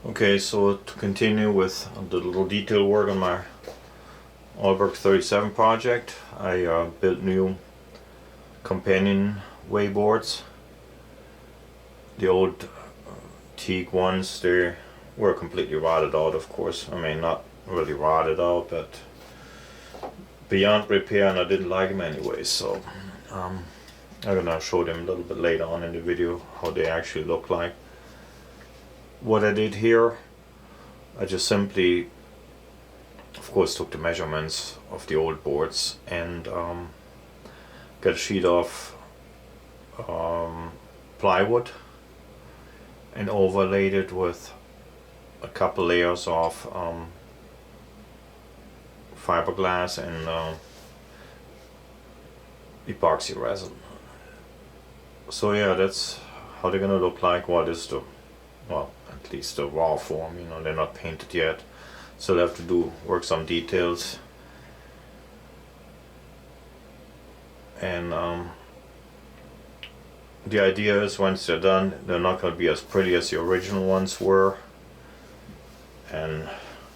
Okay, so to continue with the little detail work on my Alberg 37 project, I built new companion way boards. The old teak ones, they were completely rotted out, of course. I mean, not really rotted out, but beyond repair, and I didn't like them anyway, so I'm gonna show them a little bit later on in the video how they actually look like. What I did here, I just simply, of course, took the measurements of the old boards and got a sheet of plywood and overlaid it with a couple layers of fiberglass and epoxy resin. So yeah, that's how they're gonna look like. What is the, well, at least the raw form, you know, they're not painted yet. So I'll have to work some details. And the idea is once they're done, they're not going to be as pretty as the original ones were. And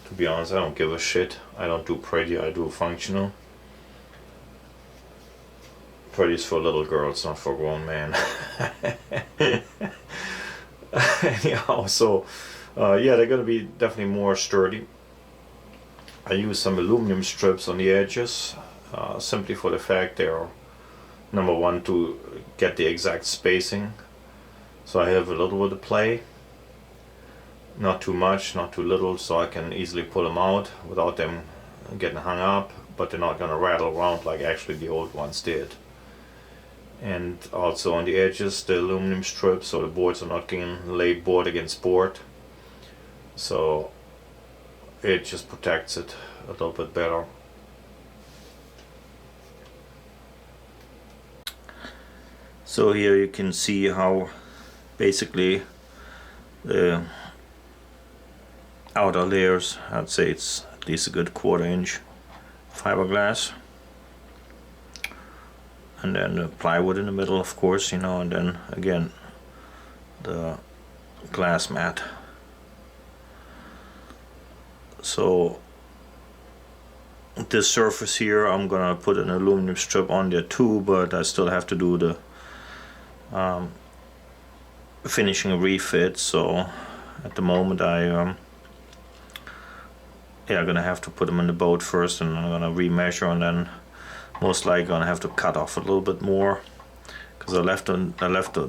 to be honest, I don't give a shit. I don't do pretty, I do functional. Pretty is for little girls, not for grown men. Anyhow, so yeah, they're going to be definitely more sturdy. I use some aluminum strips on the edges, simply for the fact they're, number one, to get the exact spacing, so I have a little bit of play, not too much, not too little, so I can easily pull them out without them getting hung up, but they're not going to rattle around like actually the old ones did. And also on the edges, the aluminum strips, so the boards are not getting laid board against board, so it just protects it a little bit better. So here you can see how basically the outer layers, I'd say it's at least a good 1/4 inch fiberglass, and then the plywood in the middle, of course, you know, and then again the glass mat. So this surface here, I'm gonna put an aluminum strip on there too, but I still have to do the finishing refit. So at the moment I'm gonna have to put them in the boat first, and I'm gonna remeasure, and then most likely gonna have to cut off a little bit more, because I left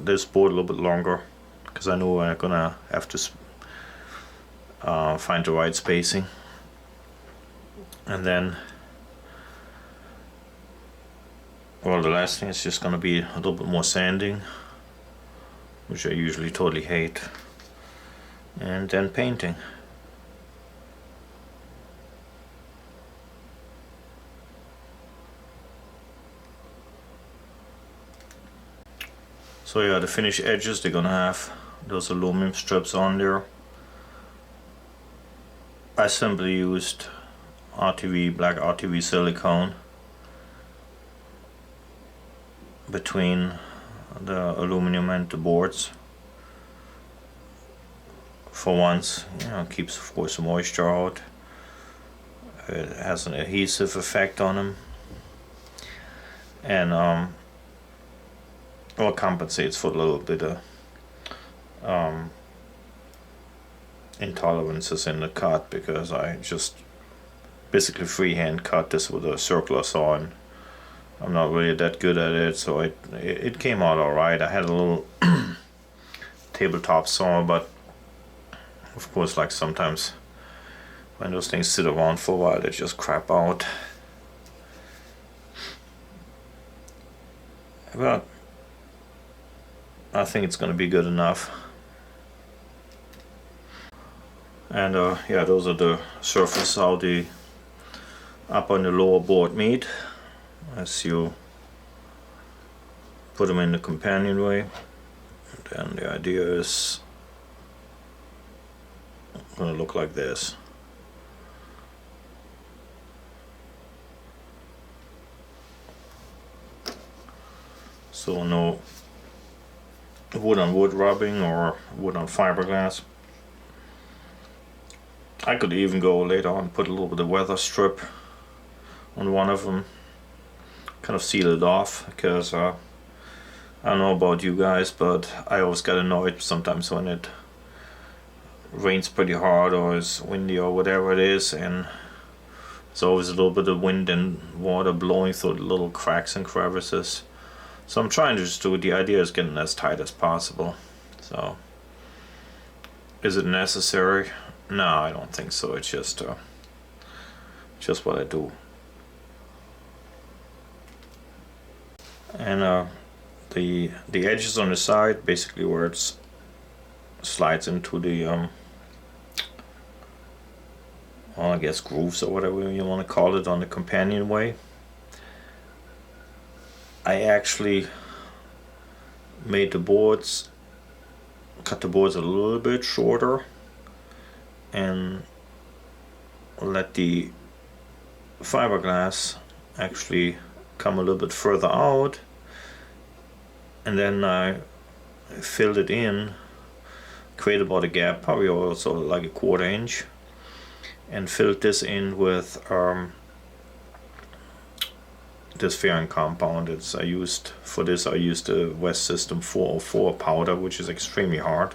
this board a little bit longer because I know I'm gonna have to find the right spacing. And then, well, the last thing is just gonna be a little bit more sanding, which I usually totally hate, and then painting. So yeah, the finished edges, they're gonna have those aluminum strips on there. I simply used black RTV silicone between the aluminum and the boards. For once, you know, it keeps, of course, the moisture out. It has an adhesive effect on them, and well, compensates for a little bit of intolerances in the cut, because I just basically freehand cut this with a circular saw, and I'm not really that good at it, so it came out alright. I had a little tabletop saw, but of course, like sometimes when those things sit around for a while, they just crap out. But I think it's gonna be good enough. And yeah, those are the surface how the upper and the lower board meet as you put them in the companionway. And then the idea is going to look like this. So no wood on wood rubbing or wood on fiberglass. I could even go later on, put a little bit of weather strip on one of them, kind of seal it off, because I don't know about you guys, but I always get annoyed sometimes when it rains pretty hard or is windy or whatever it is, and there's always a little bit of wind and water blowing through the little cracks and crevices. So I'm trying to just do it. The idea is getting as tight as possible. So is it necessary? No, I don't think so. It's just what I do. And the edges on the side, basically where it slides into the well, I guess grooves or whatever you want to call it on the companionway, I actually made the boards, cut the boards a little bit shorter and let the fiberglass actually come a little bit further out, and then I filled it in, created about a gap, probably also like a 1/4 inch, and filled this in with this fairing compound. I used the West System 404 powder, which is extremely hard.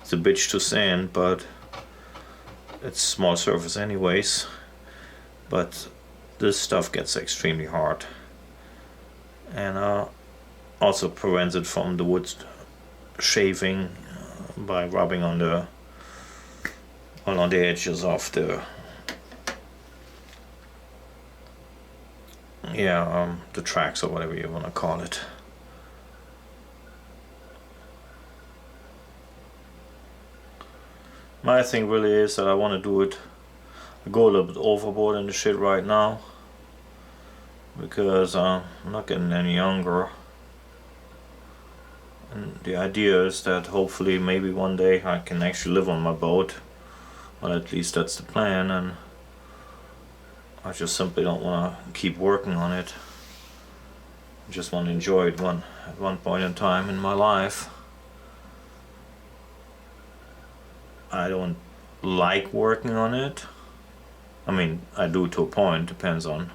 It's a bitch to sand, but it's small surface anyways. But this stuff gets extremely hard, and also prevents it from the wood shaving by rubbing on the edges of the the tracks or whatever you want to call it. My thing really is that I want to do it, go a little bit overboard in the shit right now, because I'm not getting any younger, and the idea is that hopefully maybe one day I can actually live on my boat. Well, at least that's the plan, and I just simply don't want to keep working on it. I just want to enjoy it at one point in time in my life. I don't like working on it. I mean, I do to a point, depends on.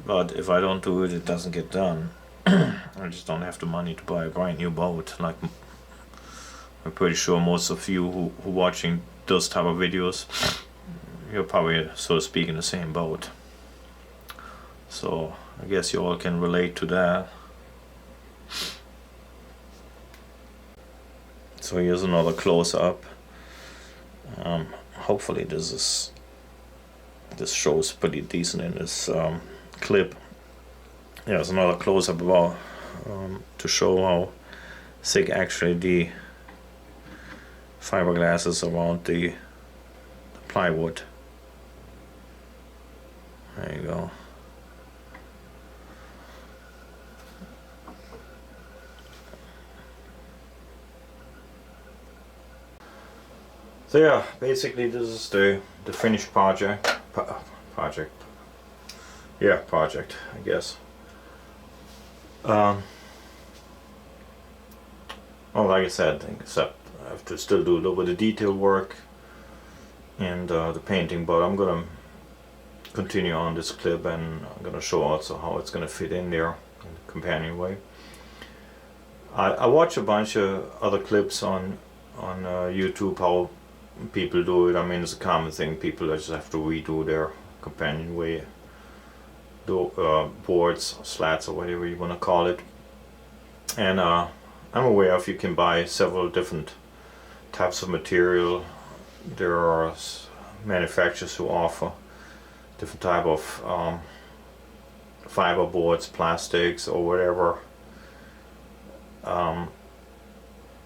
But if I don't do it, it doesn't get done. I just don't have the money to buy a brand new boat. Like, I'm pretty sure most of you who watching those type of videos, you're probably, so to speak, in the same boat. So I guess you all can relate to that. So here's another close-up. Hopefully this shows pretty decent in this clip. Yeah, there's another close-up about to show how thick actually the fiberglass is around the plywood. There you go. So yeah, basically this is the finished project. Yeah, project, I guess. Well, like I said, except I have to still do a little bit of detail work and the painting, but I'm gonna continue on this clip, and I'm gonna show also how it's gonna fit in there in the companionway. I watch a bunch of other clips on YouTube how people do it. I mean, it's a common thing. People just have to redo their companionway boards, slats, or whatever you want to call it. And I'm aware if you can buy several different types of material. There are manufacturers who offer different type of fiber boards, plastics, or whatever.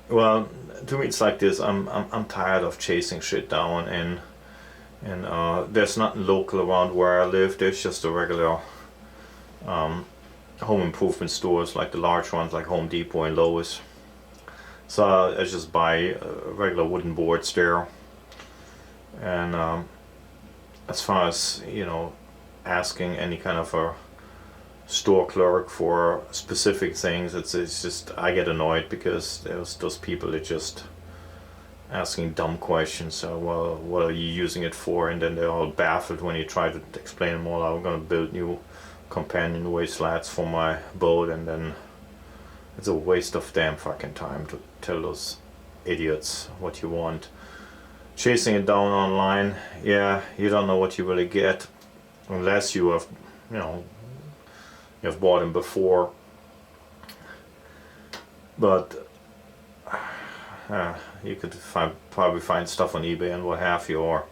Well, to me it's like this. I'm tired of chasing shit down, and there's nothing local around where I live. There's just a regular home improvement stores, like the large ones like Home Depot and Lowe's. So I just buy regular wooden boards there. And as far as, you know, asking any kind of a store clerk for specific things, it's just, I get annoyed because there's those people that just asking dumb questions. So, well, what are you using it for? And then they're all baffled when you try to explain them all. I'm going to build new companionway slats for my boat, and then it's a waste of damn fucking time to tell those idiots what you want. Chasing it down online, yeah, you don't know what you really get unless you have, you know, you've bought them before. But you could probably find stuff on eBay and what have you, or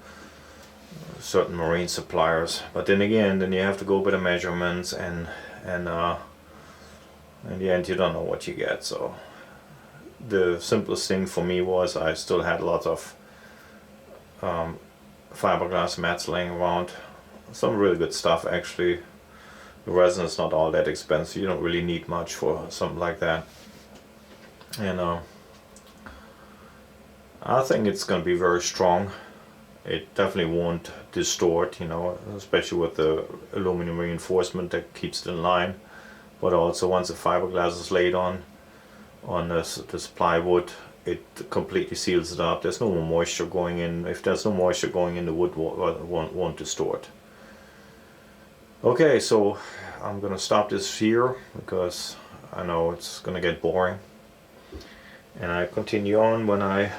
certain marine suppliers. But then again, then you have to go by the measurements, and in the end you don't know what you get. So the simplest thing for me was I still had lots of fiberglass mats laying around. Some really good stuff actually. The resin is not all that expensive. You don't really need much for something like that. And I think it's going to be very strong. It definitely won't distort, you know, especially with the aluminum reinforcement that keeps it in line. But also once the fiberglass is laid on this plywood, it completely seals it up. There's no more moisture going in. If there's no moisture going in, the wood won't distort. Okay, so I'm gonna stop this here because I know it's gonna get boring, and I continue on when I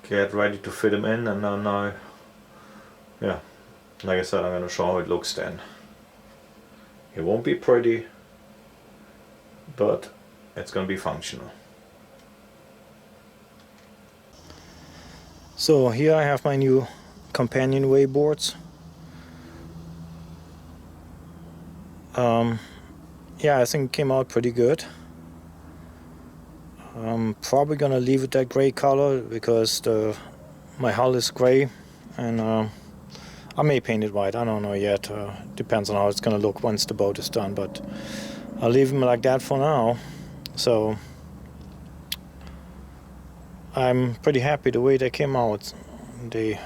get ready to fit them in, and then yeah, like I said, I'm gonna show how it looks then. It won't be pretty, but it's gonna be functional. So here I have my new companionway boards. Yeah, I think it came out pretty good. I'm probably gonna leave it that gray color because my hull is gray, and I may paint it white. I don't know yet. Depends on how it's gonna look once the boat is done, but I'll leave them like that for now. So I'm pretty happy the way they came out. They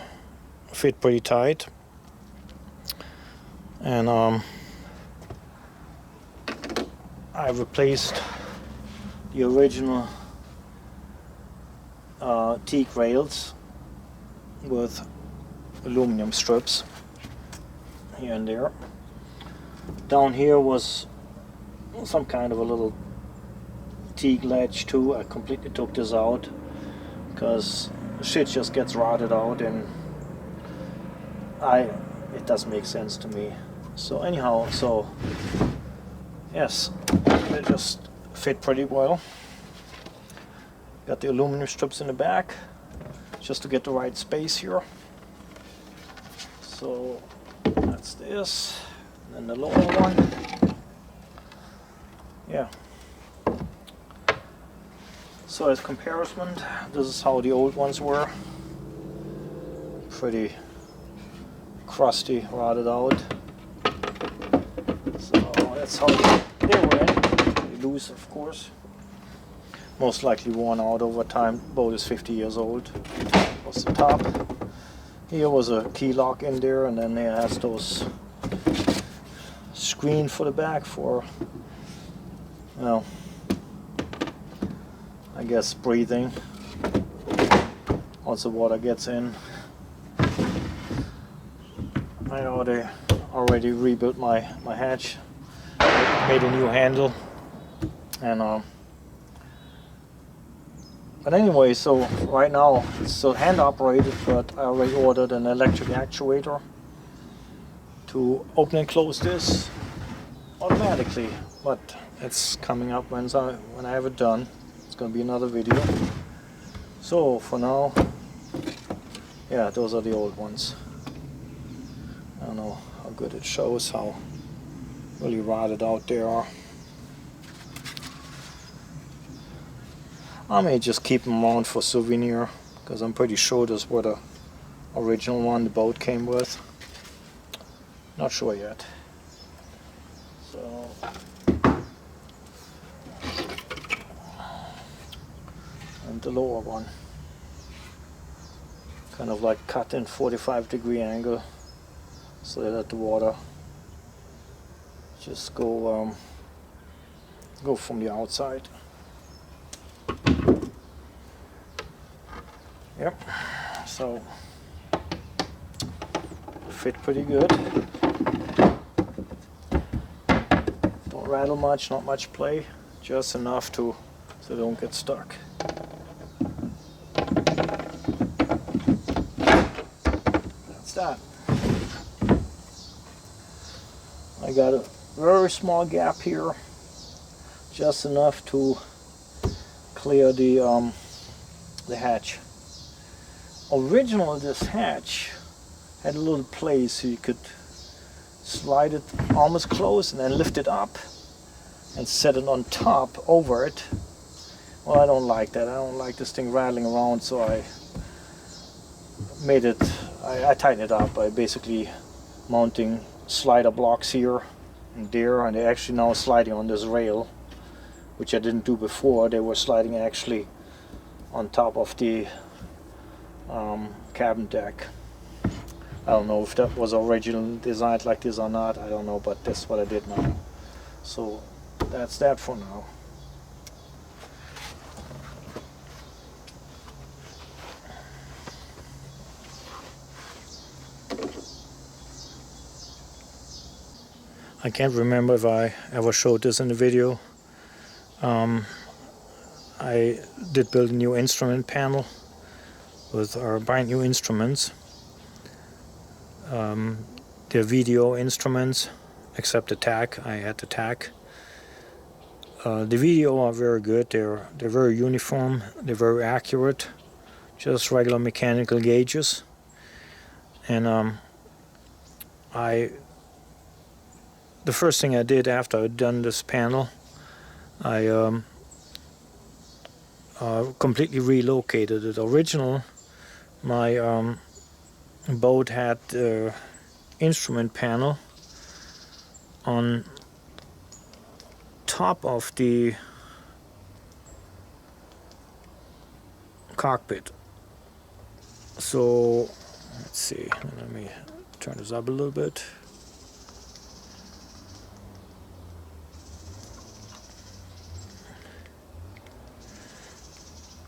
fit pretty tight, and I replaced the original teak rails with aluminum strips here and there. Down here was some kind of a little teak ledge too. I completely took this out because shit just gets rotted out, and it doesn't make sense to me. So anyhow, so yes, they just fit pretty well. Got the aluminum strips in the back just to get the right space here. So that's this, and then the lower one. Yeah. So as comparison, this is how the old ones were. Pretty crusty, rotted out. So that's how they were in. Pretty loose, of course. Most likely worn out over time. Boat is 50 years old. Was the top. Here was a key lock in there, and then it has those screen for the back for, well, I guess breathing once the water gets in. I already rebuilt my hatch, made a new handle, and but anyway, so right now it's still hand operated, but I already ordered an electric actuator to open and close this automatically, but it's coming up when I have it done. It's going to be another video. So for now, yeah, those are the old ones. I don't know how good it shows, how really rotted out they are. I may just keep them around for souvenir, because I'm pretty sure those were the original one the boat came with. Not sure yet. So and the lower one, kind of like cut in 45-degree angle, so that the water just go from the outside. Yep, so fit pretty good. Don't rattle much, not much play, just enough so they don't get stuck. That's that. I got a very small gap here, just enough to clear the hatch. Originally, this hatch had a little place so you could slide it almost close and then lift it up and set it on top over it. Well, I don't like that. I don't like this thing rattling around, so I made it, I tightened it up by basically mounting slider blocks here and there, and they're actually now sliding on this rail, which I didn't do before. They were sliding actually on top of the cabin deck. I don't know if that was originally designed like this or not, I don't know, but that's what I did now. So that's that for now. I can't remember if I ever showed this in the video. I did build a new instrument panel with our brand new instruments. They're video instruments, except the tack. I had the tack. The video are very good. They're very uniform. They're very accurate. Just regular mechanical gauges. And the first thing I did after I'd done this panel, I completely relocated it. My boat had the instrument panel on top of the cockpit. So let's see, let me turn this up a little bit.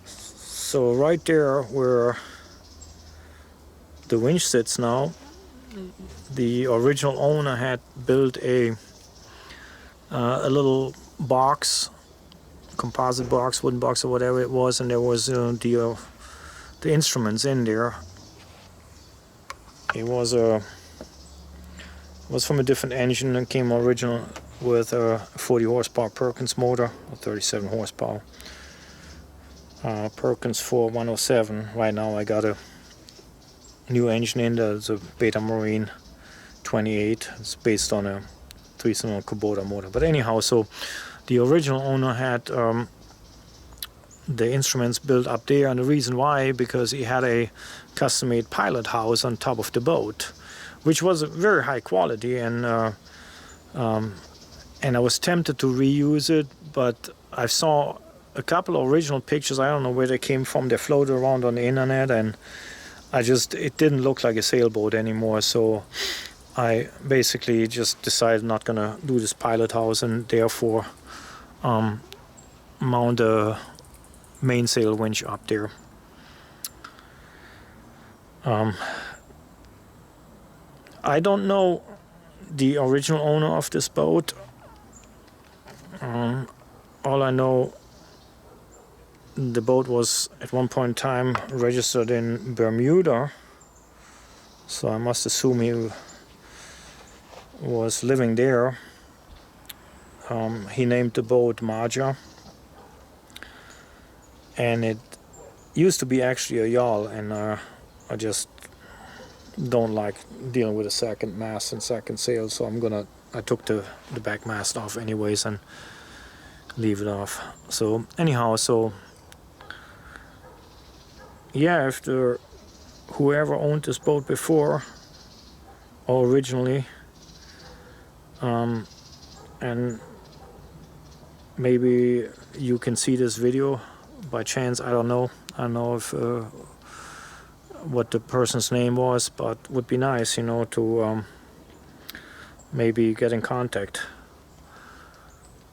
So right there where the winch sits now, the original owner had built a little box, composite box, wooden box or whatever it was, and there was the instruments in there. It was from a different engine and came original with a 40 horsepower Perkins motor, or 37 horsepower. Perkins 4107. Right now I got a new engine in there. It's a Beta Marine 28. It's based on a 3-cylinder Kubota motor. But anyhow, so the original owner had the instruments built up there, and the reason why, because he had a custom-made pilot house on top of the boat, which was very high quality, and I was tempted to reuse it, but I saw a couple of original pictures. I don't know where they came from. They floated around on the internet, and it didn't look like a sailboat anymore. So I basically just decided not gonna do this pilot house, and therefore mount a mainsail winch up there. I don't know the original owner of this boat. All I know, the boat was at one point in time registered in Bermuda, so I must assume he was living there. He named the boat Marja, and it used to be actually a yawl, and I just don't like dealing with a second mast and second sail, so I took the back mast off anyways and leave it off. So anyhow, so yeah, after whoever owned this boat before or originally, and maybe you can see this video by chance. I don't know if what the person's name was, but would be nice, to maybe get in contact.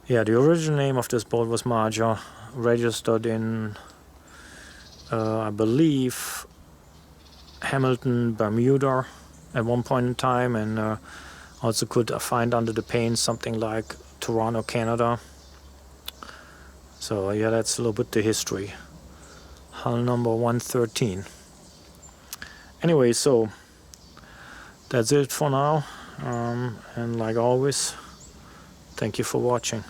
Yeah, the original name of this boat was Marja, registered in I believe Hamilton, Bermuda at one point in time, and also could find under the paint something like Toronto, Canada. So yeah, that's a little bit the history. Hull number 113. Anyway, so that's it for now, and like always, thank you for watching.